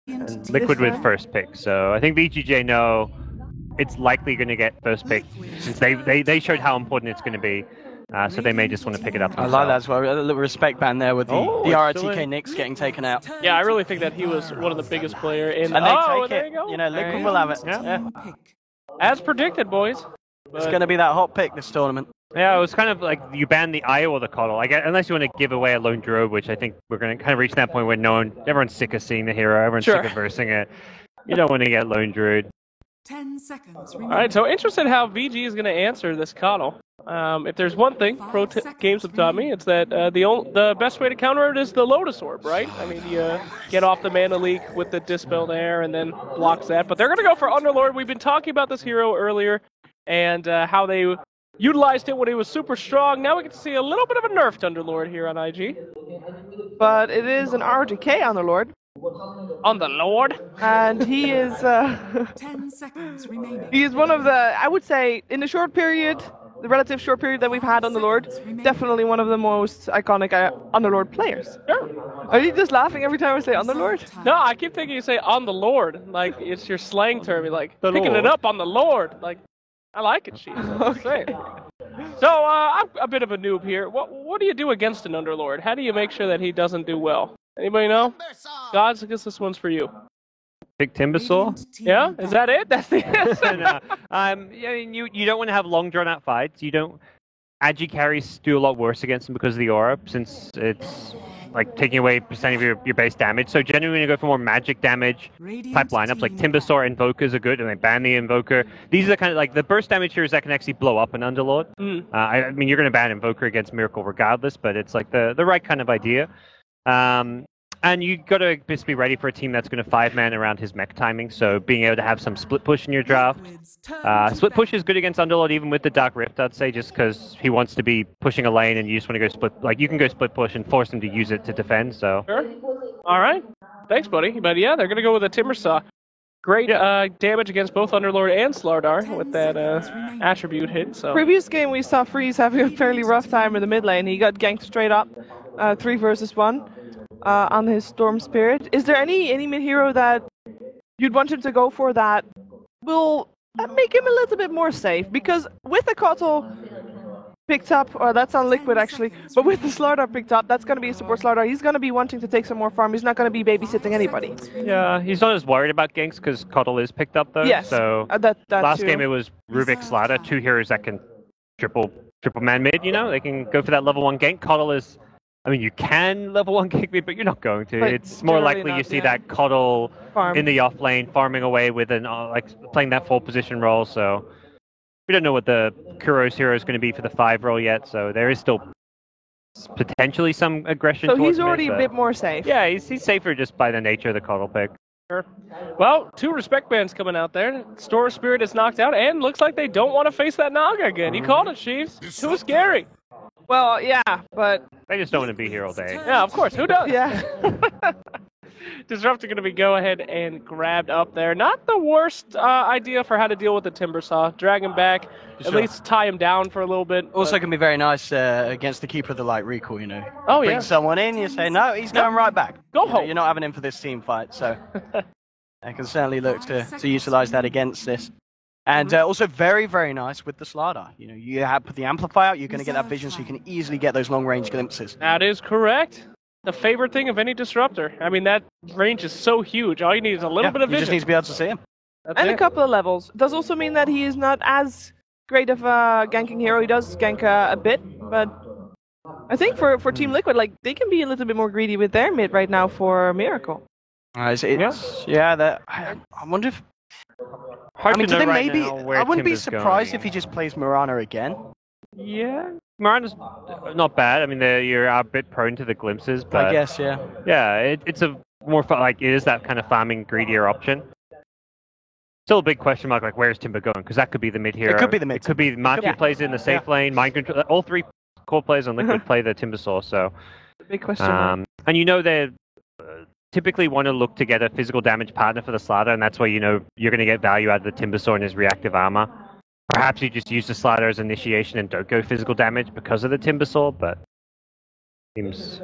and Liquid with first pick. So I think VGJ know it's likely going to get first pick since they showed how important it's going to be. So they may just want to pick it up themselves. I like that as well. A little respect ban there with the RTK excellent. Nyx getting taken out. Yeah, I really think that he was one of the biggest player in. And they take there it. you go. You know, Liquid will have it. Yeah. As predicted, boys. It's going to be that hot pick this tournament. Yeah, it was kind of like you ban the Io or the Coddle. Unless you want to give away a Lone Druid, which I think we're going to kind of reach that point where everyone's sick of seeing the hero, everyone's sick of versing it. You don't want to get Lone Druid. 10 seconds. All right, so interested how VG is going to answer this Coddle. If there's one thing games have taught me, it's that the best way to counter it is the Lotus Orb, right? I mean, you get off the mana leak with the Dispel there and then blocks that. But they're going to go for Underlord. We've been talking about this hero earlier and how they utilized it when he was super strong. Now we get to see a little bit of a nerfed Underlord here on IG. But it is an RGK Underlord. On the Lord? And he is... 10 seconds remaining. He is one of the, I would say, in the short period, the relative short period that we've had on the Lord, definitely one of the most iconic Underlord players. Sure. Are you just laughing every time I say Underlord? No, I keep thinking you say on the Lord. Like, it's your slang term. You're like, picking Lord. it up on the Lord. Like, I like it, Chief. Okay. So, I'm a bit of a noob here. What do you do against an Underlord? How do you make sure that he doesn't do well? Anybody know? Gods, I guess this one's for you. Pick Timbersaw? Yeah? Is that it? That's the answer? No. You don't want to have long drawn out fights. You don't. Agi carries do a lot worse against him because of the aura, since it's like taking away percent of your base damage. So generally, when you go for more magic damage type lineups, like Timbersaw Invokers are good, and they ban the Invoker. These are the kind of like the burst damage heroes that can actually blow up an Underlord. I mean, you're going to ban Invoker against Miracle regardless, but it's like the right kind of idea. And you got to just be ready for a team that's going to 5-man around his mech timing, so being able to have some split push in your draft. Split push is good against Underlord, even with the Dark Rift, I'd say, just because he wants to be pushing a lane and you just want to go split. Like, you can go split push and force him to use it to defend, so. Sure. All right. Thanks, buddy. But yeah, they're going to go with a Timbersaw. Great damage against both Underlord and Slardar with that attribute hit. So. Previous game we saw Freeze having a fairly rough time in the mid lane. He got ganked straight up, 3 versus 1. On his Storm Spirit. Is there any mid-hero that you'd want him to go for that will make him a little bit more safe? Because with the Kotal picked up, or that's on Liquid actually, but with the Slardar picked up, that's going to be a support Slardar. He's going to be wanting to take some more farm. He's not going to be babysitting anybody. Yeah, he's not as worried about ganks because Kotal is picked up though. Yes, So that last too. game it was Rubik Slardar, 2 heroes that can triple man mid, you know? They can go for that level 1 gank. Kotal is... I mean, you can level 1 gank mid, but you're not going to. But it's more likely you see that Kotal in the off lane, farming away with playing that 4 position role. So we don't know what the Kuro's hero is going to be for the 5 role yet. So there is still potentially some aggression. So towards he's already mid, a bit more safe. Yeah, he's safer just by the nature of the Kotal pick. Sure. Well, 2 respect bands coming out there. Storm Spirit is knocked out, and looks like they don't want to face that Naga again. You called it, Chiefs. Too scary. Well, yeah, but... They just don't want to be here all day. Yeah, of course. Who does? Yeah. Disruptor going to be go ahead and grabbed up there. Not the worst idea for how to deal with the Timbersaw. Drag him back, at least tie him down for a little bit. Also can be very nice against the Keeper of the Light recall, you know. Oh, Bring yeah. someone in, you say, no, he's going right back. Go You know, home. you're not having him for this team fight, so I can certainly look to utilize that against this. And also very, very nice with the Slardar. You know, you put the Amplifier out, you're going to get that vision so you can easily get those long-range glimpses. That is correct. The favorite thing of any Disruptor. I mean, that range is so huge. All you need is a little bit of You vision. just need to be able to see him. That's And it. a couple of levels. Does also mean that he is not as great of a ganking hero. He does gank a bit, but I think for Team Liquid, like, they can be a little bit more greedy with their mid right now for Miracle. I wonder if... Hard I mean, to do know they right maybe... now where I wouldn't be Timber's surprised going. if he just plays Mirana again. Yeah, Mirana's not bad. I mean, you're a bit prone to the glimpses, but I guess, yeah. yeah, it's a more like it is that kind of farming greedier option. Still a big question mark, like where's Timber going? Because that could be the mid hero. It could be the mid. It could be Marky plays in the safe lane. Mind control. All 3 core players on Liquid play the Timbersaw. So Big question mark. and you know they typically want to look to get a physical damage partner for the Slardar, and that's where you know you're going to get value out of the Timbersaw and his reactive armor. Perhaps you just use the Slardar as initiation and don't go physical damage because of the Timbersaw, but seems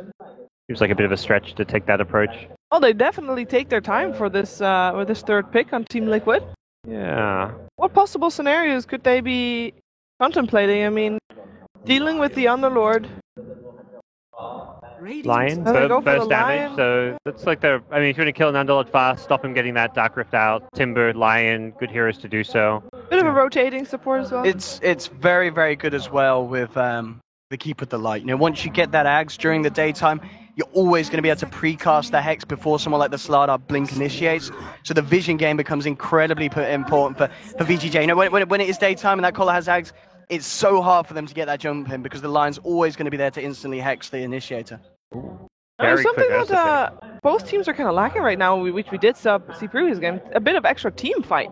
like a bit of a stretch to take that approach. Oh, they definitely take their time for this with this third pick on Team Liquid. Yeah. What possible scenarios could they be contemplating? I mean, dealing with the Underlord. Lion, Oh, they go for burst the damage, Lion. so that's like the. I mean, if you're going to kill an Underlord fast, stop him getting that Dark Rift out. Timber, Lion, good heroes to do so. Bit of a rotating support as well. It's very, very good as well with the Keep of the Light. You know, once you get that Axe during the daytime, you're always going to be able to precast the Hex before someone like the Slardar Blink initiates. So the vision game becomes incredibly important for VGJ. You know, when it is daytime and that caller has Axe, it's so hard for them to get that jump in because the Lion's always going to be there to instantly Hex the initiator. Very something quick that both teams are kind of lacking right now, which we did see previous game, a bit of extra team fight.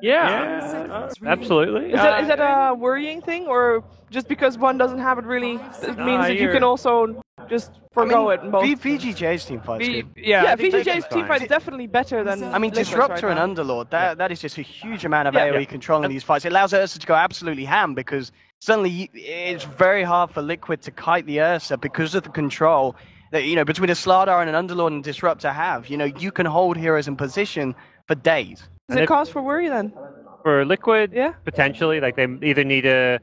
Yeah, absolutely. Is that a worrying thing, or just because one doesn't have it really, it means that you can also just forgo it in both? VGJ's team fight's good. Yeah, I think VGJ's that's team fine. fight is definitely better than. I mean, Liquid's Disruptor right and now. Underlord, that is just a huge amount of Yeah. AoE control in these fights. It allows Ursa to go absolutely ham because suddenly it's very hard for Liquid to kite the Ursa because of the control that, you know, between a Slardar and an Underlord and Disruptor have. You know, you can hold heroes in position for days. Is it cause for worry then? For Liquid, Yeah. potentially, like they either need to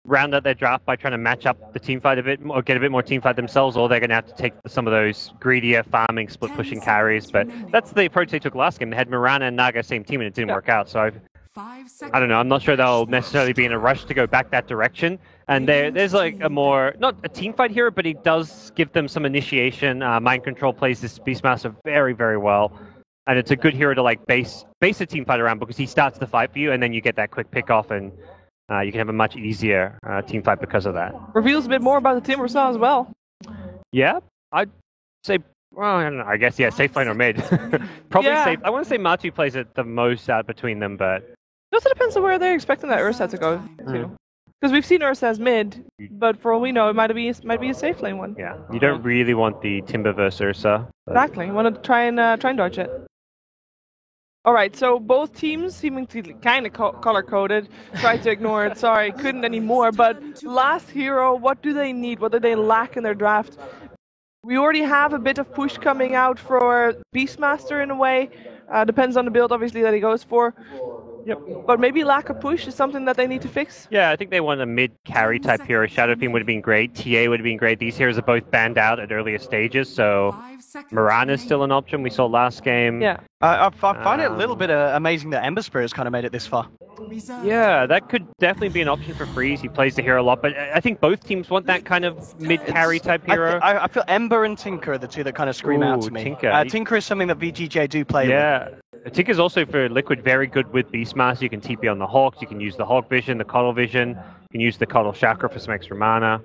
round out their draft by trying to match up the team fight a bit or get a bit more team fight themselves, or they're going to have to take some of those greedier farming, split pushing carries. But that's the approach they took last game. They had Mirana and Naga same team and it didn't work out. So I don't know. I'm not sure they'll necessarily be in a rush to go back that direction. And there's like a more, not a team fight hero, but he does give them some initiation. Mind Control plays this Beastmaster very, very well. And it's a good hero to like base a team fight around because he starts the fight for you and then you get that quick pick off and you can have a much easier team fight because of that. Reveals a bit more about the Timbersaw as well. Yeah, I'd say, well, I don't know. I guess, yeah, safe lane or mid. Probably Yeah. safe. I want to say Matu plays it the most out between them, but It also depends on where they're expecting that Ursa to go to. Because we've seen Ursa as mid, but for all we know, it might be a safe lane one. yeah, you don't really want the Timber versus Ursa. But Exactly. You want to try and dodge it. All right. So both teams seeming to kind of color coded. Tried to ignore it. Sorry, couldn't anymore. But last hero, what do they need? What do they lack in their draft? We already have a bit of push coming out for Beastmaster in a way. Depends on the build, obviously, that he goes for. Yep. But maybe lack of push is something that they need to fix. Yeah, I think they want a mid carry type hero. Shadow Fiend would have been great. TA would have been great. These heroes are both banned out at earlier stages, so Mirana is still an option. We saw last game. Yeah. I find it a little bit amazing that Ember Spirit has kind of made it this far. Yeah, that could definitely be an option for Freeze. He plays the hero a lot, but I think both teams want that kind of mid carry type hero. I feel Ember and Tinker are the two that kind of scream out to me. Tinker. Tinker is something that VGJ do play with. Yeah. Tinker's also for Liquid very good with Beastmaster. You can TP on the Hawks, you can use the Hawk Vision, the Coddle Vision, you can use the Coddle Chakra for some extra mana.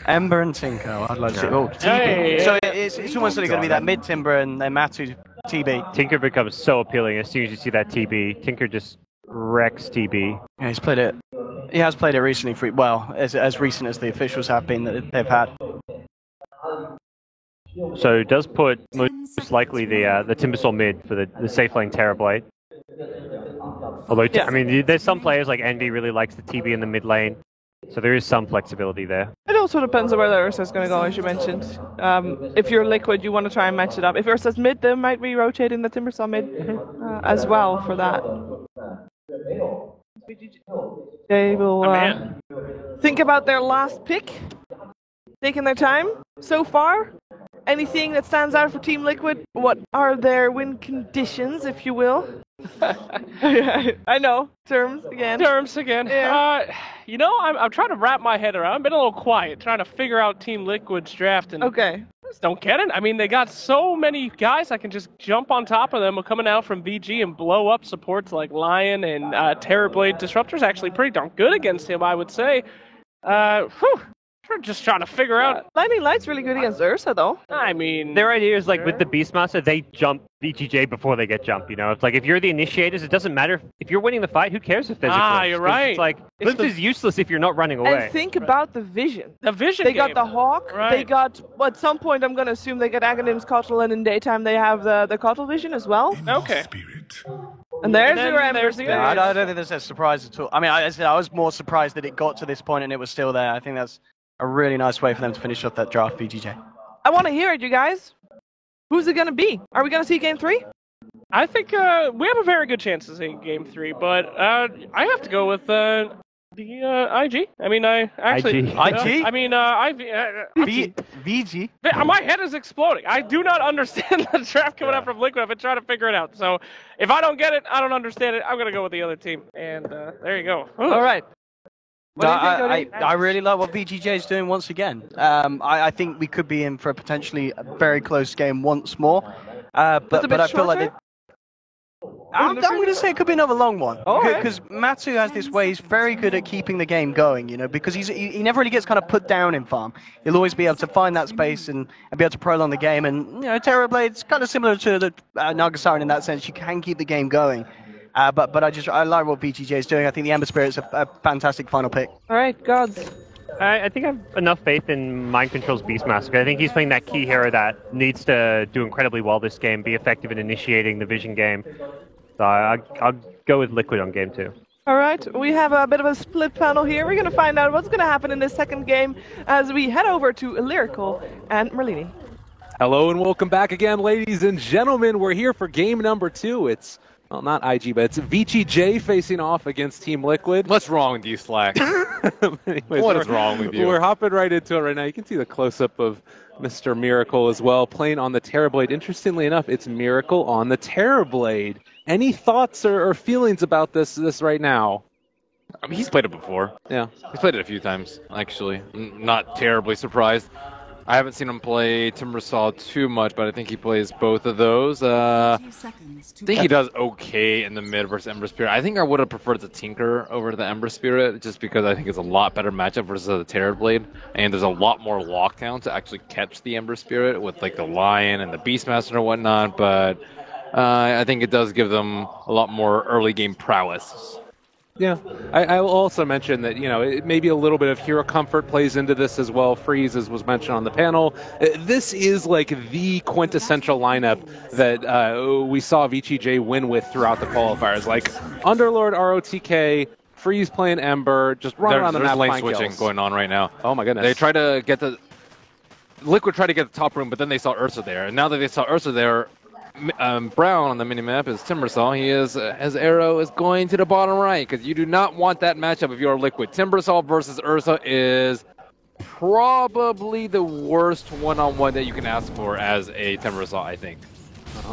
Ember and Tinker, I'd like to see. Oh, TB. Hey, So it's almost going to be that mid Timber and then Matu TB. Tinker becomes so appealing as soon as you see that TB. Tinker just wrecks TB. Yeah, he's played it. He has played it recently. As recent as the officials have been that they've had. So it does put most likely the Timbersaw mid for the safe lane Terrorblade. Although, Yeah. I mean, there's some players like Envy really likes the TB in the mid lane. So there is some flexibility there. It also depends on where the Ursa is going to go, as you mentioned. If you're Liquid, you want to try and match it up. If Ursa's mid, they might be rotating the Timbersaw mid as well for that. They will think about their last pick, taking their time so far. Anything that stands out for Team Liquid? What are their win conditions, if you will? I know, terms again. Yeah. You know, I'm trying to wrap my head around. I've been a little quiet, trying to figure out Team Liquid's draft, and Okay. just don't get it. I mean, they got so many guys. I can just jump on top of them coming out from VG and blow up supports like Lion and Terrorblade. Disruptor's actually pretty darn good against him, I would say. We're just trying to figure out. Lightning Light's really good against Ursa, though. I mean, Their idea is like with the Beastmaster, they jump VGJ before they get jumped. You know, it's like if you're the initiators, it doesn't matter if you're winning the fight. Who cares if there's a glimpse? you're 'Cause right. It's like It's glimpse is useless if you're not running away. And think about the vision. the vision. They got game. the Hawk, Right. they got, well, at some point I'm going to assume they get Aghanim's Cottle, and in daytime they have the Cottle Vision as well. Okay. And there's And then your Ember there's the Spirit. I don't think there's a surprise at all. I mean, I said I was more surprised that it got to this point and it was still there. I think that's a really nice way for them to finish off that draft, VGJ. I want to hear it, you guys. Who's it going to be? Are we going to see game 3? I think we have a very good chance to see game 3, but I have to go with the IG. I mean, I actually IG. IG? I mean, VG. My head is exploding. I do not understand the draft coming out from Liquid. I've been trying to figure it out. So if I don't get it, I don't understand it. I'm gonna go with the other team, and there you go. Ooh. All right. What do you think, Cody? I really like what VGJ is doing once again. I think we could be in for a potentially a very close game once more. But I feel like I'm going to say it could be another long one. Because Matsu has this way, he's very good at keeping the game going, you know, because he never really gets kind of put down in farm. He'll always be able to find that space and be able to prolong the game. And, you know, Terrorblade's kind of similar to the Nagasarin in that sense. You can keep the game going. But I like what VGJ is doing. I think the Ember Spirit's a fantastic final pick. All right, Gods. I think I have enough faith in Mind Control's Beastmaster. I think he's playing that key hero that needs to do incredibly well this game, be effective in initiating the Vision game. So I'll go with Liquid on game 2. All right, we have a bit of a split panel here. We're going to find out what's going to happen in this second game as we head over to Lyrical and Merlini. Hello and welcome back again, ladies and gentlemen. We're here for game number 2. It's, well, not IG, but it's VGJ facing off against Team Liquid. What's wrong with you, Slack? Anyways, What is wrong with you? We're hopping right into it right now. You can see the close-up of Mr. Miracle as well, playing on the Terrorblade. Interestingly enough, it's Miracle on the Terrorblade. Any thoughts or feelings about this right now? I mean, he's played it before. Yeah. He's played it a few times, actually. Not terribly surprised. I haven't seen him play Timbersaw too much, but I think he plays both of those. I think he does okay in the mid versus Ember Spirit. I think I would have preferred the Tinker over the Ember Spirit, just because I think it's a lot better matchup versus the Terrorblade, and there's a lot more lockdown to actually catch the Ember Spirit with like the Lion and the Beastmaster and whatnot, but I think it does give them a lot more early game prowess. Yeah, I will also mention that, you know, maybe a little bit of hero comfort plays into this as well. Freeze, as was mentioned on the panel. This is like the quintessential lineup that we saw VGJ win with throughout the qualifiers. Like Underlord, ROTK, Freeze playing Ember, just run around the map. There's lane find switching kills. going on right now. Oh my goodness. They try to get Liquid tried to get the top room, but then they saw Ursa there. And now that they saw Ursa there, Brown on the minimap is Timbersaw. His arrow is going to the bottom right because you do not want that matchup if you're Liquid. Timbersaw versus Ursa is probably the worst one-on-one that you can ask for as a Timbersaw, I think.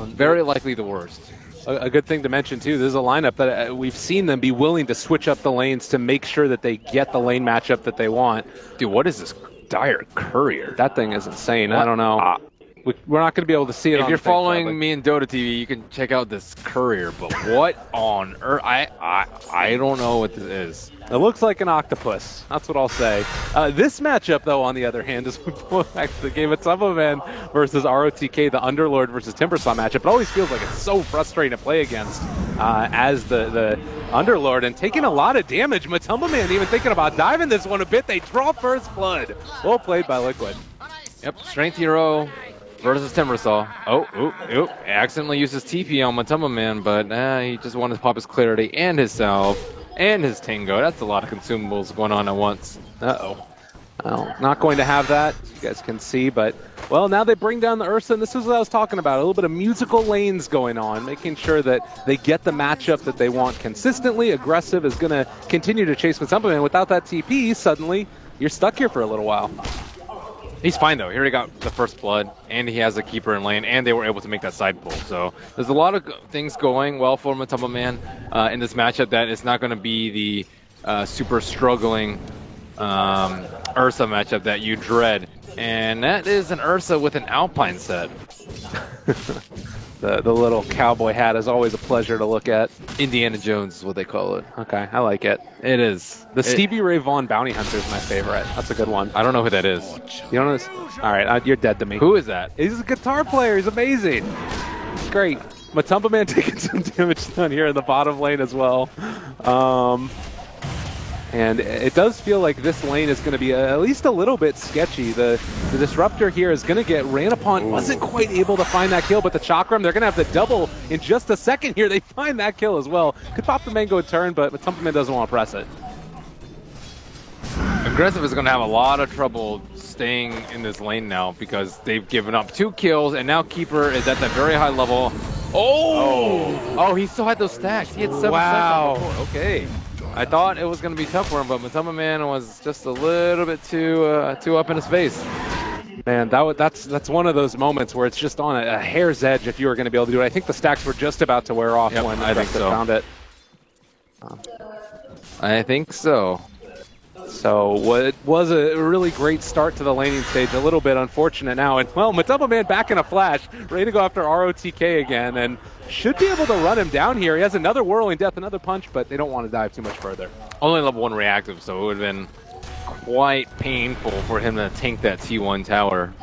Very likely the worst. A good thing to mention, too, this is a lineup that we've seen them be willing to switch up the lanes to make sure that they get the lane matchup that they want. Dude, what is this Dire Courier? That thing is insane. I don't know. We're not going to be able to see it. If you're following me in Dota TV, you can check out this Courier. But what on earth? I don't know what this is. It looks like an octopus. That's what I'll say. This matchup, though, on the other hand, is we go back to the game of Tumbleman versus ROTK, the Underlord versus Timbersaw matchup. It always feels like it's so frustrating to play against as the Underlord and taking a lot of damage. Matumbaman even thinking about diving this one a bit. They draw first blood. Well played by Liquid. Yep, Strength Hero versus Timbersaw. Oh, accidentally uses TP on Matumbaman, but he just wanted to pop his Clarity and his Salve and his Tingo. That's a lot of consumables going on at once. Uh-oh. Well, not going to have that, you guys can see, but, well, now they bring down the Ursa, and this is what I was talking about, a little bit of musical lanes going on, making sure that they get the matchup that they want consistently. Aggressive is going to continue to chase Matumbaman. Without that TP, suddenly, you're stuck here for a little while. He's fine, though. Here he got the first blood, and he has a keeper in lane, and they were able to make that side pull. So there's a lot of things going well for Matumbaman in this matchup that is not going to be the super struggling Ursa matchup that you dread. And that is an Ursa with an Alpine set. The little cowboy hat is always a pleasure to look at. Indiana Jones is what they call it. Okay, I like it. It is. Stevie Ray Vaughan Bounty Hunter is my favorite. That's a good one. I don't know who that is. You don't know this? All right, you're dead to me. Who is that? He's a guitar player. He's amazing. It's great. Matumbaman taking some damage down here in the bottom lane as well. And it does feel like this lane is going to be at least a little bit sketchy. The Disruptor here is going to get ran upon. Ooh. Wasn't quite able to find that kill, but the Chakram, they're going to have the double in just a second here. They find that kill as well. Could pop the mango turn, but Matumbaman doesn't want to press it. Aggressive is going to have a lot of trouble staying in this lane now because they've given up 2 kills, and now Keeper is at that very high level. Oh, he still had those stacks. He had 7 stacks. Okay. I thought it was going to be tough for him, but Matumba Man was just a little bit too up in his face. Man, that's one of those moments where it's just on a hair's edge if you were going to be able to do it. I think the stacks were just about to wear off when I think found it. I think so. So what was a really great start to the laning stage, a little bit unfortunate now. And, well, Matumba Man back in a flash, ready to go after ROTK again, and should be able to run him down here. He has another Whirling Death, another punch, but they don't want to dive too much further. Only level 1 reactive, so it would have been quite painful for him to tank that T1 tower.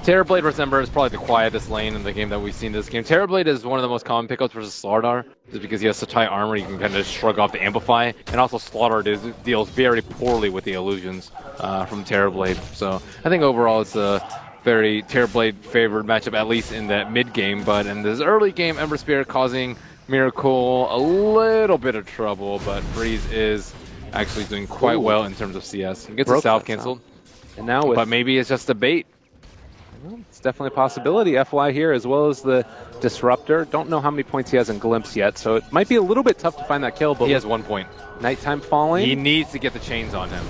Terrorblade versus Ember is probably the quietest lane in the game that we've seen this game. Terrorblade is one of the most common pickups versus Slardar, just because he has such high armor, you can kind of shrug off the Amplify, and also Slardar deals very poorly with the illusions from Terrorblade. So I think overall it's a very Terrorblade favored matchup, at least in that mid game, but in this early game, Ember Spirit causing Miracle a little bit of trouble, but Freeze is actually doing quite well in terms of CS. He gets a Salve canceled, and now but maybe it's just a bait. It's definitely a possibility. FY here, as well as the Disruptor. Don't know how many points he has in Glimpse yet, so it might be a little bit tough to find that kill. But he has 1 point. Nighttime Falling. He needs to get the chains on him.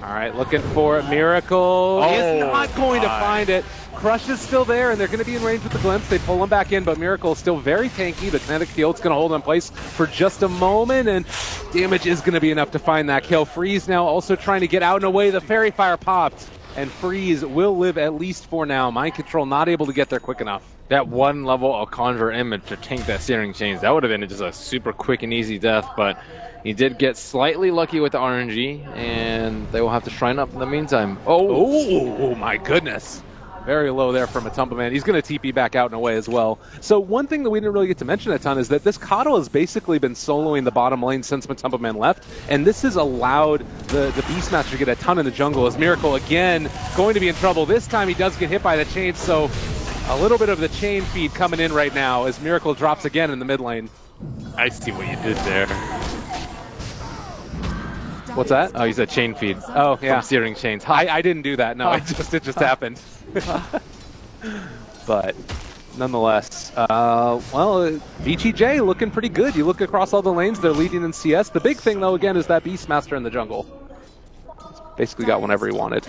All right, looking for it. Miracle is not going to find it. Crush is still there, and they're going to be in range with the Glimpse. They pull him back in, but Miracle is still very tanky. The Kinetic Field's going to hold him in place for just a moment, and damage is going to be enough to find that kill. Freeze now also trying to get out and away. The Fairy Fire popped, and Freeze will live at least for now. Mind Control not able to get there quick enough. That 1 level of Conjure Image to tank that Searing Chains, that would have been just a super quick and easy death, but he did get slightly lucky with the RNG, and they will have to shrine up in the meantime. Oh my goodness. Very low there from Matumba Man. He's going to TP back out and away as well. So one thing that we didn't really get to mention a ton is that this KotL has basically been soloing the bottom lane since Matumba Man left, and this has allowed the Beastmaster to get a ton in the jungle as Miracle again going to be in trouble. This time he does get hit by the chain, so a little bit of the chain feed coming in right now as Miracle drops again in the mid lane. I see what you did there. What's that? Oh, you said chain feed. Oh, yeah. From Searing Chains. I didn't do that. No, it just happened. But nonetheless, well, VGJ looking pretty good. You look across all the lanes, they're leading in CS. The big thing, though, again, is that Beastmaster in the jungle. He's basically got whenever he wanted.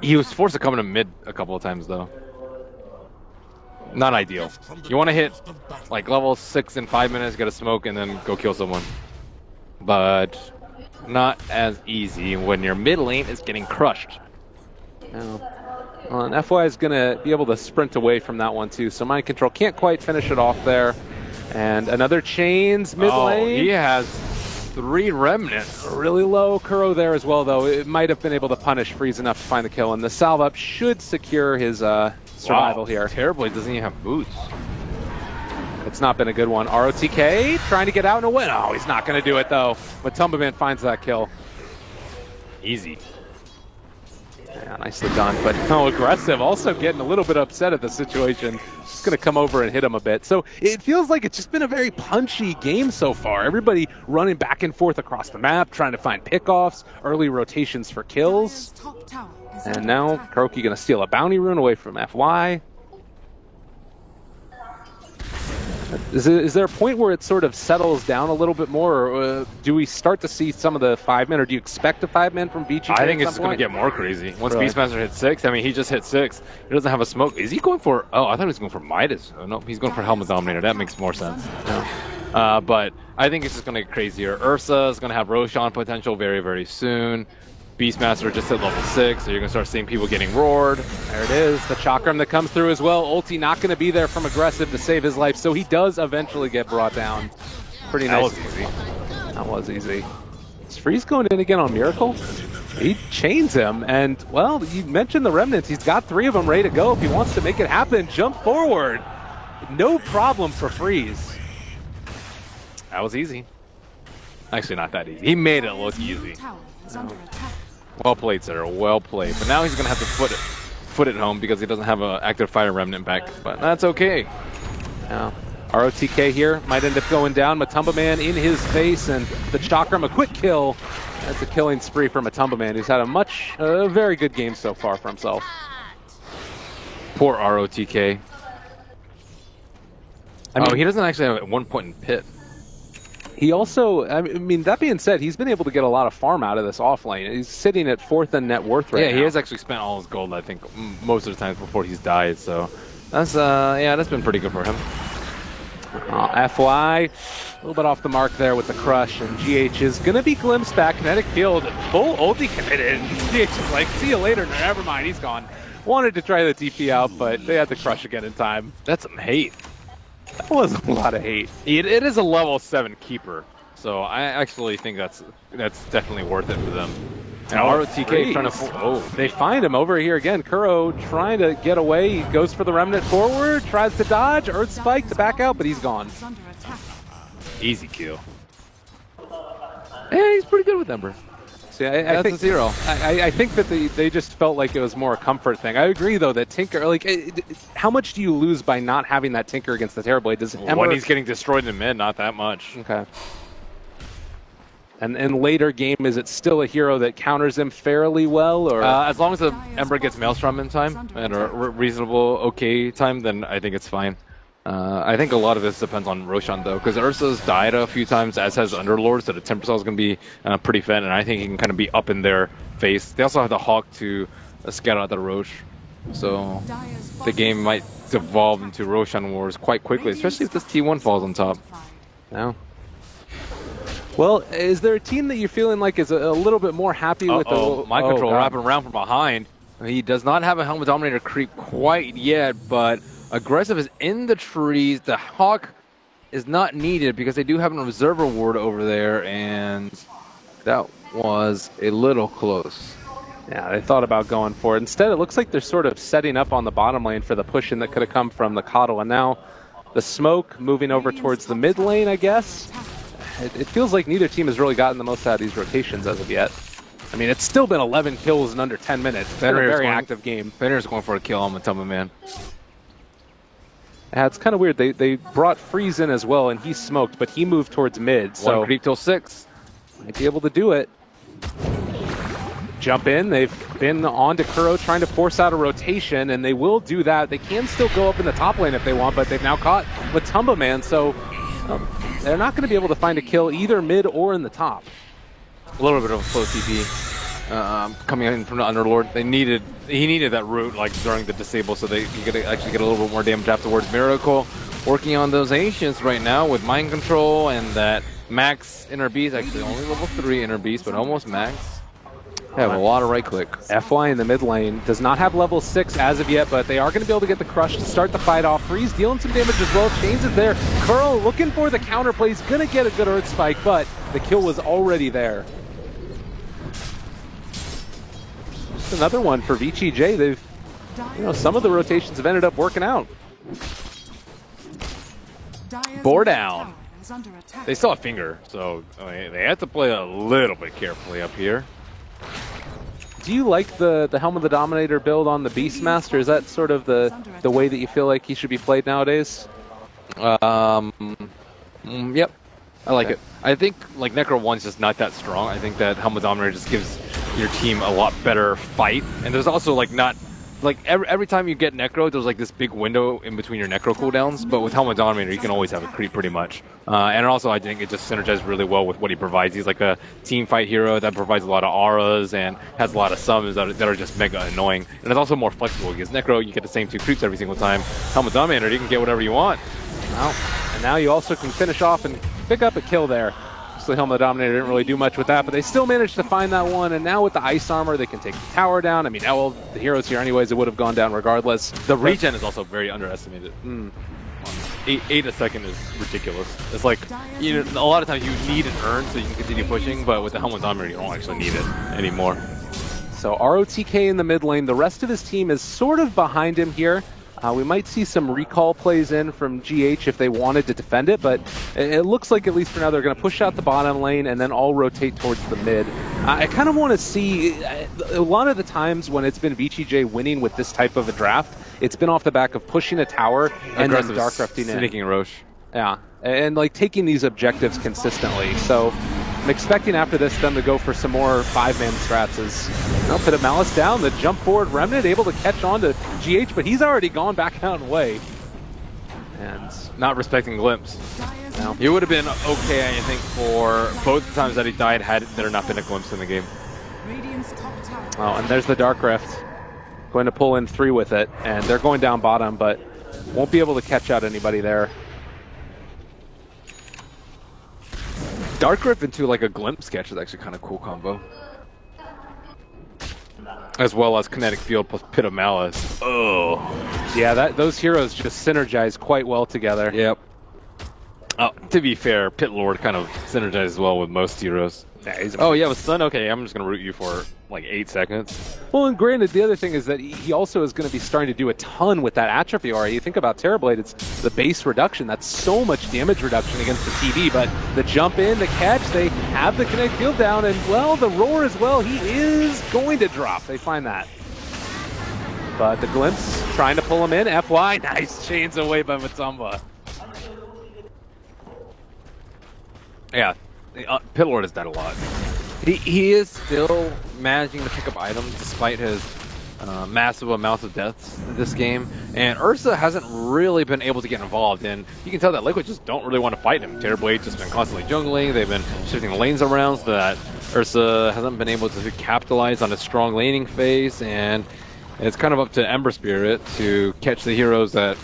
He was forced to come into mid a couple of times, though. Not ideal. You want to hit like level 6 in 5 minutes, get a smoke, and then go kill someone. But not as easy when your mid lane is getting crushed. Well, and FY is going to be able to sprint away from that one too, so Mind Control can't quite finish it off there. And another Chains mid lane. He has 3 remnants. Really low Kuro there as well, though. It might have been able to punish Freeze enough to find the kill, and the salve up should secure his survival here. Terribly doesn't even have boots. It's not been a good one. ROTK trying to get out and win. Oh, he's not going to do it, though. Matumba Man finds that kill. Easy. Yeah, nicely done, but no, aggressive. Also getting a little bit upset at the situation. Just going to come over and hit him a bit. So it feels like it's just been a very punchy game so far. Everybody running back and forth across the map, trying to find pickoffs, early rotations for kills. And now KuroKy going to steal a bounty rune away from FY. Is there a point where it sort of settles down a little bit more, or do we start to see some of the 5-men, or do you expect a 5-man from VGJ? I think it's going to get more crazy. Once Beastmaster hits 6, I mean, he just hit 6. He doesn't have a smoke. Is he going for... Oh, I thought he was going for Midas. Oh, no, he's going for Helmet Dominator. That makes more sense. No. But I think it's just going to get crazier. Ursa is going to have Roshan potential very, very soon. Beastmaster just at level 6, so you're going to start seeing people getting roared. There it is, the Chakram that comes through as well. Ulti not going to be there from Aggressive to save his life, so he does eventually get brought down. Pretty nice. That was easy. That was easy. Is Freeze going in again on Miracle? He chains him, and, well, you mentioned the Remnants. He's got 3 of them ready to go. If he wants to make it happen, jump forward. No problem for Freeze. That was easy. Actually, not that easy. He made it look easy. Well played, sir. Well played. But now he's going to have to foot it home because he doesn't have an active Fire Remnant back. But that's okay. Now, ROTK here might end up going down. Matumba Man in his face, and the Chakram a quick kill. That's a killing spree from Matumba Man, who's had a very good game so far for himself. Poor ROTK. He doesn't actually have at one point in pit. He also, I mean, that being said, he's been able to get a lot of farm out of this off lane. He's sitting at 4th in net worth right now. Yeah, he has actually spent all his gold, I think, most of the times before he's died. So that's that's been pretty good for him. FY, a little bit off the mark there with the crush, and GH is going to be glimpsed back. Kinetic field, full ulti committed. GH is like, see you later. Never mind, he's gone. Wanted to try the TP out, but they had the crush again in time. That's some hate. That was a lot of hate. It is a level 7 keeper, so I actually think that's definitely worth it for them. And ROTK trying to... They find him over here again. Kuro trying to get away. He goes for the remnant forward, tries to dodge. Earth Spike to back out, but he's gone. Easy kill. Yeah, he's pretty good with Ember. See, I think, a 0. I think that they just felt like it was more a comfort thing. I agree, though, that Tinker, like, how much do you lose by not having that Tinker against the Terrorblade? Does Ember... When he's getting destroyed in mid, not that much. Okay. And in later game, is it still a hero that counters him fairly well, or as long as the Ember gets Maelstrom in time and a reasonable okay time, then I think it's fine. I think a lot of this depends on Roshan though, because Ursa's died a few times, as has Underlord, so the Timbersaw is going to be pretty fed, and I think he can kind of be up in their face. They also have the Hawk to scout out the Roche, so the game might devolve into Roshan wars quite quickly, especially if this T1 falls on top. No. Well, is there a team that you're feeling like is a little bit more happy with the... Mind Control wrapping around from behind. He does not have a Helmet Dominator creep quite yet, but Aggressive is in the trees. The Hawk is not needed because they do have an Observer Ward over there, and that was a little close. Yeah, they thought about going for it. Instead, it looks like they're sort of setting up on the bottom lane for the push-in that could have come from the Coddle, and now the smoke moving over towards the mid lane, I guess. It feels like neither team has really gotten the most out of these rotations as of yet. I mean, it's still been 11 kills in under 10 minutes. It's been a very active game. Fenrir's going for a kill on Matumba Man. Yeah, it's kind of weird. They brought Freeze in as well, and he smoked, but he moved towards mid. So one creep till 6. Might be able to do it. Jump in. They've been on to Kuro trying to force out a rotation, and they will do that. They can still go up in the top lane if they want, but they've now caught Matumba Man, so they're not going to be able to find a kill either mid or in the top. A little bit of a slow TP coming in from the Underlord. He needed that root like during the disable, so he could actually get a little bit more damage afterwards. Miracle working on those Ancients right now with Mind Control and that max Inner Beast. Actually, only level 3 Inner Beast, but almost max. They have a lot of right click. FY in the mid lane does not have level 6 as of yet, but they are going to be able to get the crush to start the fight off. Freeze dealing some damage as well. Chains is there. Curl looking for the counterplay. He's going to get a good Earth Spike, but the kill was already there. Just another one for VCJ. They've, some of the rotations have ended up working out. Bore down. They still have Finger, so they have to play a little bit carefully up here. Do you like the Helm of the Dominator build on the Beastmaster? Is that sort of the way that you feel like he should be played nowadays? Yep. I like it. I think like Necro 1's just not that strong. I think that Helm of the Dominator just gives your team a lot better fight. And there's also like every time you get Necro, there's like this big window in between your Necro cooldowns. But with Helm of the Dominator, you can always have a creep pretty much. And also, I think it just synergizes really well with what he provides. He's like a team fight hero that provides a lot of auras and has a lot of summons that are just mega annoying. And it's also more flexible because Necro, you get the same 2 creeps every single time. Helm of the Dominator, you can get whatever you want. Wow. And now you also can finish off and pick up a kill there. The Helm of the Dominator didn't really do much with that, but they still managed to find that one, and now with the Ice Armor, they can take the tower down. I mean, well, the heroes here anyways, it would have gone down regardless. The regen is also very underestimated. 8 a second is ridiculous. It's like, a lot of times you need an urn so you can continue pushing, but with the Helm of the Dominator, you don't actually need it anymore. So ROTK in the mid lane. The rest of his team is sort of behind him here. We might see some recall plays in from GH if they wanted to defend it, but it looks like, at least for now, they're going to push out the bottom lane and then all rotate towards the mid. I kind of want to see, a lot of the times when it's been VCJ winning with this type of a draft, it's been off the back of pushing a tower and then Darkrafting in. Sneaking Roche. Yeah, and like taking these objectives consistently. So I'm expecting after this them to go for some more 5-man strats. As Pit of Malice down, the jump forward Remnant able to catch on to GH, but he's already gone back out and away. And not respecting Glimpse. No. He would have been okay, I think, for both the times that he died had there not been a Glimpse in the game. Oh, and there's the Dark Rift. Going to pull in 3 with it, and they're going down bottom, but won't be able to catch out anybody there. Dark Rift into like a Glimpse sketch is actually kind of cool combo. As well as Kinetic Field plus Pit of Malice. Oh. Yeah, those heroes just synergize quite well together. Yep. To be fair, Pit Lord kind of synergizes well with most heroes. Oh, yeah, with Stun? Okay, I'm just going to root you for like 8 seconds. Well, and granted, the other thing is that he also is going to be starting to do a ton with that Atrophy aura. You think about Terrorblade, it's the base reduction. That's so much damage reduction against the TD, but the jump in, the catch, they have the Kinetic Field down, and, well, the Roar as well. He is going to drop. They find that. But the Glimpse trying to pull him in. FY, nice chains away by Matumba. Yeah, Pit Lord has died a lot. He is still managing to pick up items despite his massive amount of deaths this game. And Ursa hasn't really been able to get involved. And you can tell that Liquid just don't really want to fight him. Terrorblade's just been constantly jungling. They've been shifting lanes around so that Ursa hasn't been able to capitalize on his strong laning phase. And it's kind of up to Ember Spirit to catch the heroes that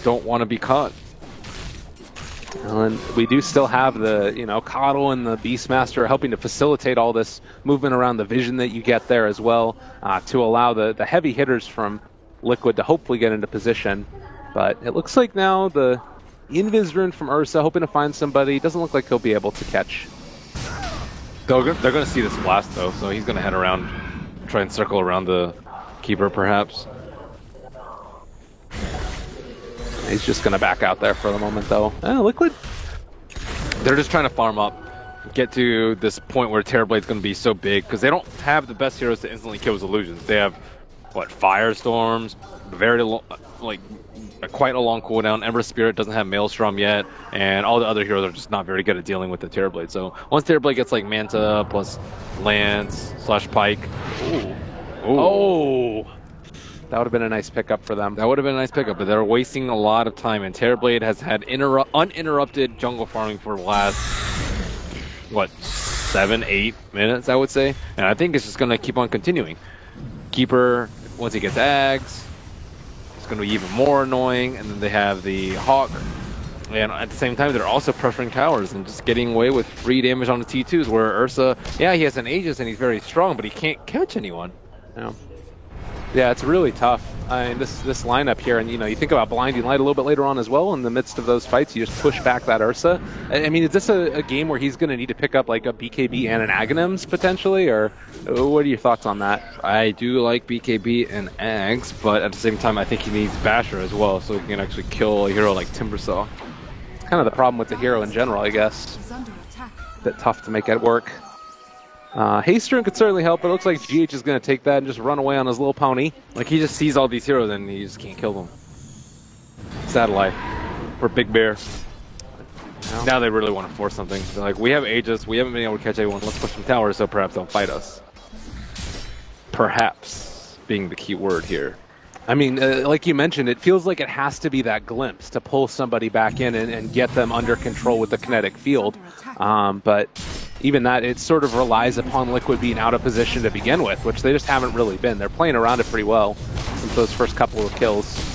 don't want to be caught. And we do still have the, Coddle and the Beastmaster helping to facilitate all this movement around the vision that you get there as well, to allow the heavy hitters from Liquid to hopefully get into position. But it looks like now the Invis rune from Ursa, hoping to find somebody. Doesn't look like he'll be able to catch. They're going to see this blast, though, so he's going to head around, try and circle around the Keeper, perhaps. He's just going to back out there for the moment, though. Liquid? They're just trying to farm up, get to this point where Terrorblade's going to be so big, because they don't have the best heroes to instantly kill his illusions. They have, Firestorms, quite a long cooldown. Ember Spirit doesn't have Maelstrom yet, and all the other heroes are just not very good at dealing with the Terrorblade. So once Terrorblade gets, Manta plus Lance / Pike. Ooh. Oh! That would have been a nice pickup for them. That would have been a nice pickup, but they're wasting a lot of time, and Terrorblade has had uninterrupted jungle farming for the last, 7-8 minutes, I would say. And I think it's just going to keep on continuing. Keeper, once he gets Ags, it's going to be even more annoying, and then they have the Hawk. And at the same time, they're also pressuring towers and just getting away with free damage on the T2s, where Ursa, yeah, he has an Aegis and he's very strong, but he can't catch anyone. Yeah, it's really tough. I mean, this lineup here, and you think about Blinding Light a little bit later on as well. In the midst of those fights, you just push back that Ursa. I mean, is this a game where he's going to need to pick up like a BKB and an Aghanims potentially, or what are your thoughts on that? I do like BKB and Ags, but at the same time, I think he needs Basher as well, so he can actually kill a hero like Timbersaw. It's kind of the problem with the hero in general, I guess. A bit tough to make it work. Haste Rune could certainly help, but it looks like GH is going to take that and just run away on his little pony. He just sees all these heroes and he just can't kill them. Satellite for Big Bear. Now they really want to force something. They're like, we have Aegis, we haven't been able to catch anyone, let's push some towers so perhaps they'll fight us. Perhaps being the key word here. I mean, like you mentioned, it feels like it has to be that glimpse to pull somebody back in and get them under control with the kinetic field. But even that, it sort of relies upon Liquid being out of position to begin with, which they just haven't really been. They're playing around it pretty well since those first couple of kills.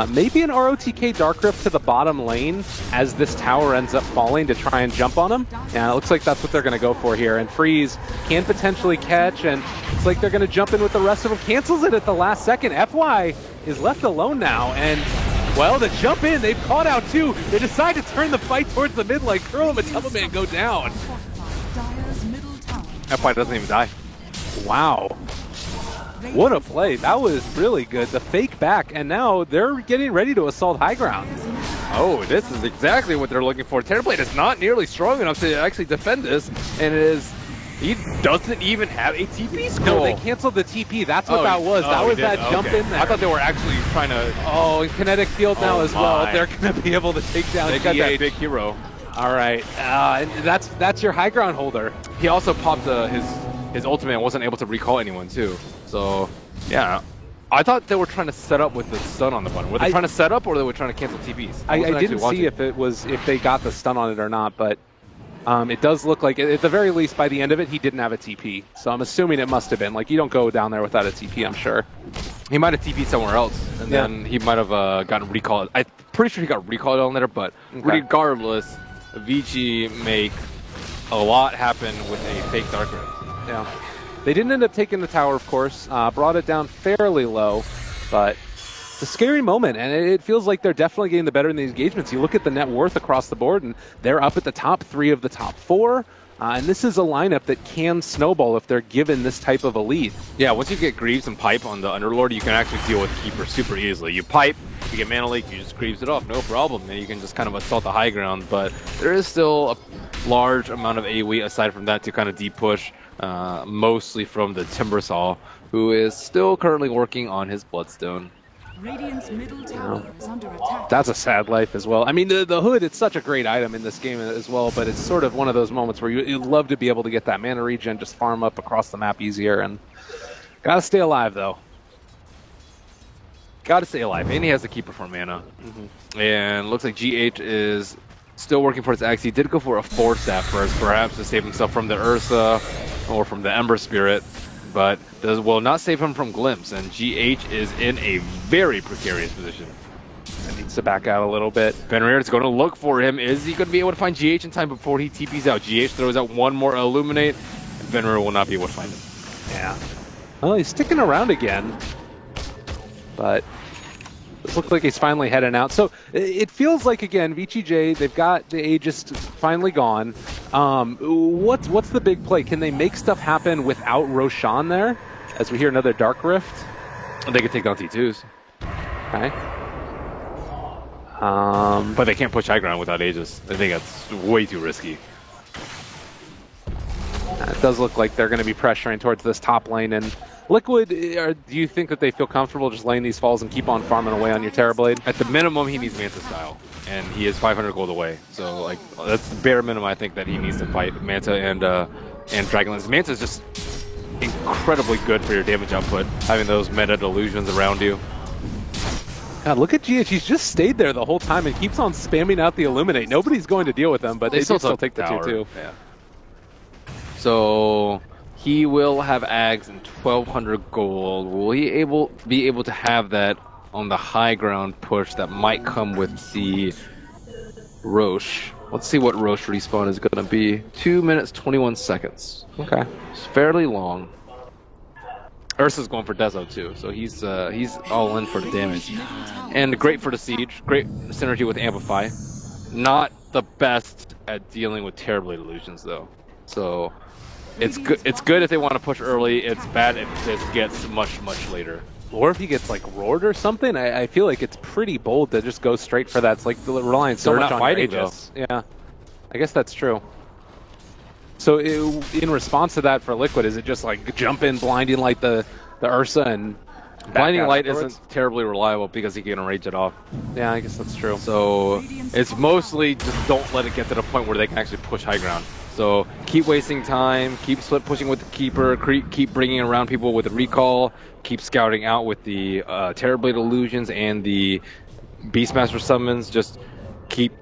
Maybe an ROTK Dark Rift to the bottom lane as this tower ends up falling to try and jump on him. Yeah, it looks like that's what they're going to go for here. And Freeze can potentially catch, and it's like they're going to jump in with the rest of them. Cancels it at the last second. FY is left alone now, and well, the jump in, they've caught out two. They decide to turn the fight towards the mid lane. Curl and Matumba Man go down. FY doesn't even die. Wow. What a play. That was really good. The fake back, and now they're getting ready to assault high ground. Oh, this is exactly what they're looking for. Terrorblade is not nearly strong enough to actually defend this, and he doesn't even have a TP scroll. No, they canceled the TP. That's what that was. That was that jump in there. I thought they were actually trying to... Oh, and kinetic field now as well. They're going to be able to take down They got that big hero. All right, and that's your high ground holder. He also popped his ultimate and wasn't able to recall anyone too. So yeah, I thought they were trying to set up with the stun on the button. Were they trying to set up or they were trying to cancel TPs? I didn't see if they got the stun on it or not, but it does look like at the very least by the end of it he didn't have a TP. So I'm assuming it must have been like you don't go down there without a TP. I'm sure he might have TP'd somewhere else, and then he might have gotten recalled. I'm pretty sure he got recalled on there, but regardless, VG make a lot happen with a fake Dark Rift. Yeah. They didn't end up taking the tower, of course. Brought it down fairly low, but it's a scary moment, and it feels like they're definitely getting the better in these engagements. You look at the net worth across the board, and they're up at the top 3 of the top 4. And this is a lineup that can snowball if they're given this type of a lead. Yeah, once you get Greaves and Pipe on the Underlord, you can actually deal with Keeper super easily. You Pipe, you get Mana Leak, you just Greaves it off, no problem. And you can just kind of assault the high ground, but there is still a large amount of AoE aside from that to kind of deep push, mostly from the Timbersaw, who is still currently working on his Bloodstone. Radiant's middle tower is under attack. That's a sad life as well. I mean, the hood, it's such a great item in this game as well, but it's sort of one of those moments where you'd love to be able to get that mana regen, just farm up across the map easier, and gotta stay alive, though. Gotta stay alive, and he has the Keeper for mana. And looks like GH is still working for his axe. He did go for a 4-staff first, perhaps to save himself from the Ursa or from the Ember Spirit, but will not save him from Glimpse, and GH is in a very precarious position. It needs to back out a little bit. Fenrir is going to look for him. Is he going to be able to find GH in time before he TPs out? GH throws out one more Illuminate, and Fenrir will not be able to find him. Yeah. Well, he's sticking around again, but it looks like he's finally heading out. So it feels like, again, VGJ, they've got the Aegis finally gone. What's the big play? Can they make stuff happen without Roshan there? As we hear another Dark Rift. They could take down T2s. Okay. But they can't push high ground without Aegis. I think that's way too risky. It does look like they're going to be pressuring towards this top lane. And Liquid, do you think that they feel comfortable just laying these falls and keep on farming away on your Terrorblade? At the minimum, he needs Manta style, and he is 500 gold away. So, like, that's the bare minimum I think that he needs to fight Manta and Dragonlance. Manta is just incredibly good for your damage output, having those meta delusions around you. God, look at GH. He's just stayed there the whole time and keeps on spamming out the Illuminate. Nobody's going to deal with them, but they still take the 2-2. Yeah. So he will have Ags and 1,200 gold. Will he be able to have that on the high ground push that might come with the Roche? Let's see what Roche respawn is going to be. 2 minutes, 21 seconds. Okay. It's fairly long. Ursa's going for Dezo too, so he's all in for the damage. And great for the siege. Great synergy with Amplify. Not the best at dealing with Terrorblade illusions though. So it's good. It's good if they want to push early. It's bad if this gets much later. Or if he gets like roared or something. I feel like it's pretty bold to just go straight for that. It's like relying so much on fighting Aegis. Yeah, I guess that's true. So in response to that for Liquid, is it just like jump in blinding like the Ursa and Blinding Light isn't terribly reliable because he can rage it off. Yeah, I guess that's true. So it's mostly just don't let it get to the point where they can actually push high ground. So keep wasting time, keep split pushing with the Keeper, keep bringing around people with the recall, keep scouting out with the Terrorblade illusions and the Beastmaster summons. Just keep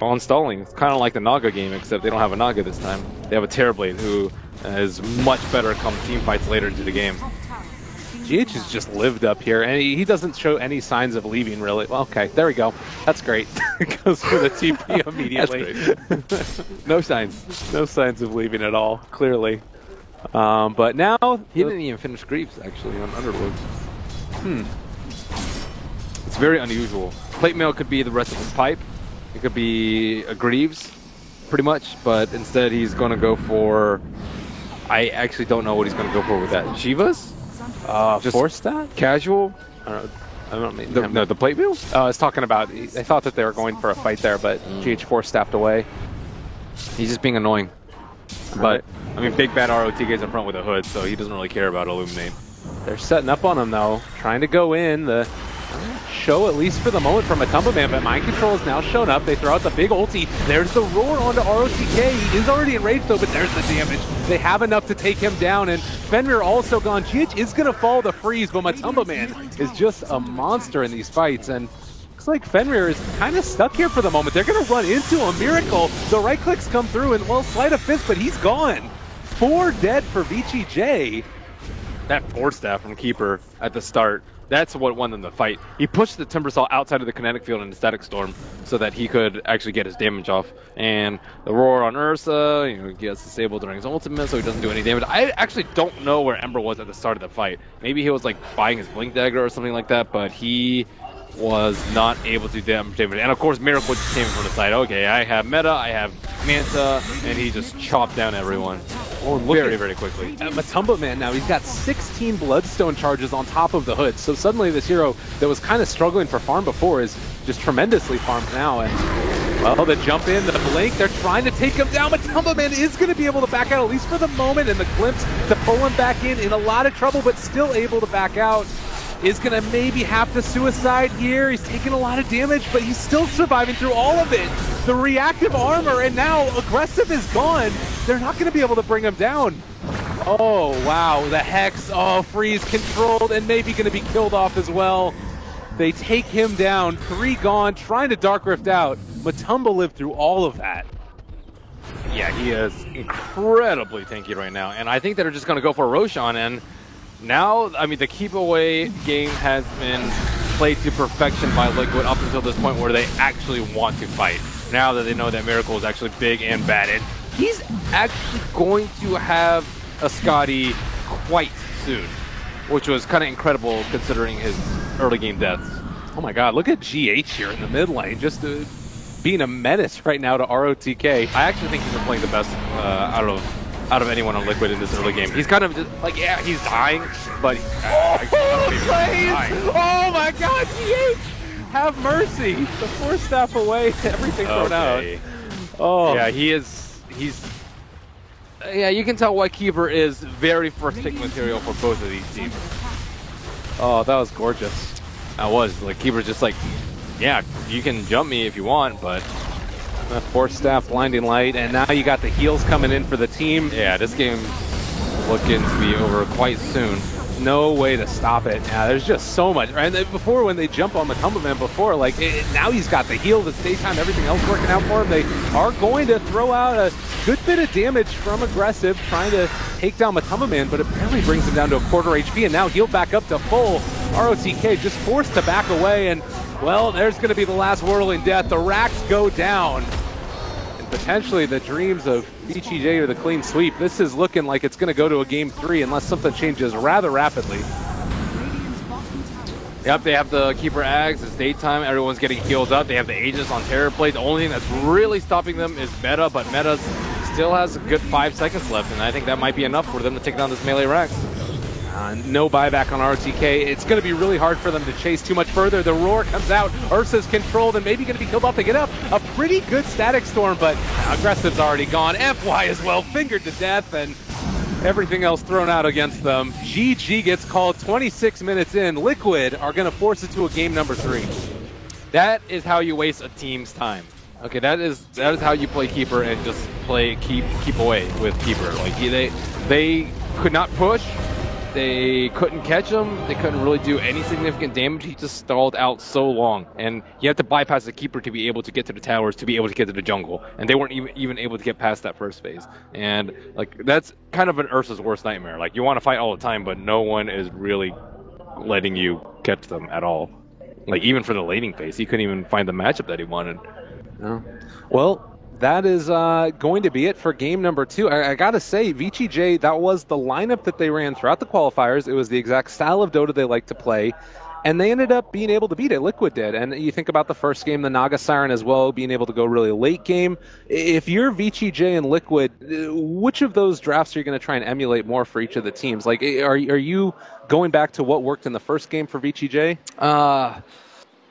on stalling. It's kind of like the Naga game, except they don't have a Naga this time. They have a Terrorblade who is much better come team fights later into the game. GH has just lived up here, and he doesn't show any signs of leaving, really. Well, okay, there we go. That's great. Goes for the TP immediately. That's great. No signs. No signs of leaving at all, clearly. But now... He didn't even finish Greaves, actually, on Underlord. It's very unusual. Plate Mail could be the rest of his pipe. It could be a Greaves, pretty much, but instead he's going to go for... I actually don't know what he's going to go for with that. Shivas? Just force that? Casual? I don't mean the plate wheel? I was talking about, I thought that they were going for a fight there, but GH force-staffed away. He's just being annoying. But, I mean, big bad ROTK's in front with a hood, so he doesn't really care about Illuminate. They're setting up on him, though. Trying to go in. The show, at least for the moment, from Matumba Man, but Mind Control has now shown up. They throw out the big ulti. There's the roar onto ROTK. He is already enraged though, but there's the damage. They have enough to take him down, and Fenrir also gone. GH is going to follow the freeze, but Matumba Man is just a monster in these fights, and looks like Fenrir is kind of stuck here for the moment. They're going to run into a Miracle. The right clicks come through, and well, sleight of fist, but he's gone. 4 dead for VGJ. That Force Staff from Keeper at the start, that's what won them the fight. He pushed the Timbersaw outside of the Kinetic Field into Static Storm so that he could actually get his damage off. And the Roar on Ursa, he gets disabled during his ultimate, so he doesn't do any damage. I actually don't know where Ember was at the start of the fight. Maybe he was like buying his Blink Dagger or something like that, but he was not able to do damage. And of course, Miracle just came from the side. Okay, I have Meta, I have Manta, and he just chopped down everyone. Oh, very quickly. Matumba Man now, he's got 16 Bloodstone charges on top of the hood. So suddenly this hero that was kind of struggling for farm before is just tremendously farmed now. And well, the jump in, the blink, they're trying to take him down. Matumba Man is going to be able to back out, at least for the moment, and the glimpse to pull him back in a lot of trouble, but still able to back out. Is going to maybe have to suicide here. He's taking a lot of damage, but he's still surviving through all of it. The reactive armor, and now Aggressive is gone. They're not going to be able to bring him down. Oh, wow. The Hex, freeze controlled, and maybe going to be killed off as well. They take him down. 3 gone, trying to Dark Rift out. Matumba lived through all of that. Yeah, he is incredibly tanky right now, and I think they're just going to go for Roshan, and now, I mean, the keep away game has been played to perfection by Liquid up until this point where they actually want to fight. Now that they know that Miracle is actually big and bad, and he's actually going to have a Scotty quite soon, which was kind of incredible considering his early game deaths. Oh my god, look at GH here in the mid lane, just being a menace right now to ROTK. I actually think he's been playing the best out of anyone on Liquid in this early game. He's kind of just, like, yeah, he's dying, but oh my god, GH! Have mercy! The Force Staff away, everything thrown out. Oh. Yeah, yeah, you can tell why Keeper is very first pick material for both of these teams. Oh, that was gorgeous. That was, like, Keeper's just like, yeah, you can jump me if you want, but the Force Staff, Blinding Light, and now you got the heals coming in for the team. Yeah, this game's looking to be over quite soon. No way to stop it. Yeah, there's just so much. And before, when they jump on Matumba Man before, like, now he's got the heal, the daytime, everything else working out for him. They are going to throw out a good bit of damage from Aggressive, trying to take down Matumba Man, but it barely brings him down to a quarter HP, and now healed back up to full. ROTK just forced to back away, and well, there's going to be the last Whirling Death. The racks go down. And potentially the dreams of VGJ or the clean sweep. This is looking like it's going to go to a game 3 unless something changes rather rapidly. Yep, they have the Keeper Ags. It's daytime. Everyone's getting healed up. They have the Aegis on Terror Plate. The only thing that's really stopping them is Meta, but Meta still has a good 5 seconds left, and I think that might be enough for them to take down this melee Rax. No buyback on RTK. It's going to be really hard for them to chase too much further. The Roar comes out. Ursa's controlled and maybe going to be killed off to get up. A pretty good Static Storm, but Aggressive's already gone. FY as well, fingered to death, and everything else thrown out against them. GG gets called 26 minutes in. Liquid are going to force it to a game number 3. That is how you waste a team's time. Okay, that is how you play Keeper and just play keep away with Keeper. Like they could not push. They couldn't catch him. They couldn't really do any significant damage. He just stalled out so long. And you have to bypass the Keeper to be able to get to the towers, to be able to get to the jungle. And they weren't even able to get past that first phase. And like that's kind of an Ursa's worst nightmare. Like you want to fight all the time, but no one is really letting you catch them at all. Like even for the laning phase, he couldn't even find the matchup that he wanted. No. Well, that is going to be it for game number 2. I gotta say, VGJ, that was the lineup that they ran throughout the qualifiers. It was the exact style of Dota they like to play, and they ended up being able to beat it. Liquid did. And you think about the first game, the Naga Siren as well, being able to go really late game. If you're VGJ and Liquid, which of those drafts are you going to try and emulate more for each of the teams? Like, are you going back to what worked in the first game for VGJ?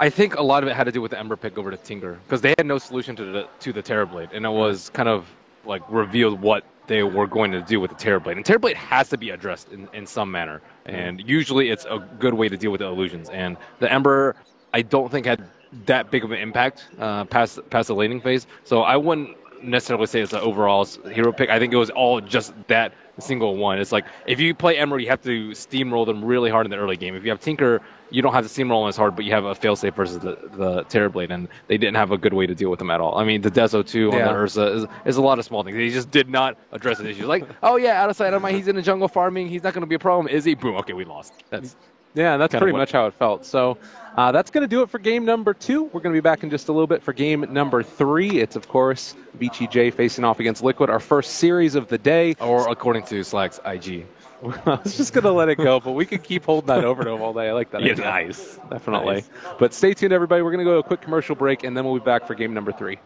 I think a lot of it had to do with the Ember pick over to Tinker, because they had no solution to the Terrorblade, and it was kind of like revealed what they were going to do with the Terrorblade. And Terrorblade has to be addressed in some manner, and usually it's a good way to deal with the illusions. And the Ember I don't think had that big of an impact past the laning phase. So I wouldn't necessarily say it's an overall hero pick. I think it was all just that single one. It's like if you play Emerald, you have to steamroll them really hard in the early game. If you have Tinker, you don't have to steamroll them as hard, but you have a failsafe versus the Terrorblade, and they didn't have a good way to deal with them at all. I mean, the Deso too on the Ursa is a lot of small things. They just did not address the issues. Like, oh yeah, out of sight, out of mind, he's in the jungle farming. He's not going to be a problem. Is he? Boom. Okay, we lost. That's pretty much how it felt. So that's going to do it for game number 2. We're going to be back in just a little bit for game number 3. It's, of course, BGJ facing off against Liquid, our first series of the day. Or according to Slack's IG. I was just going to let it go, but we could keep holding that over to him all day. I like that. Yeah, nice. Definitely. Nice. But stay tuned, everybody. We're going to go to a quick commercial break, and then we'll be back for game number 3.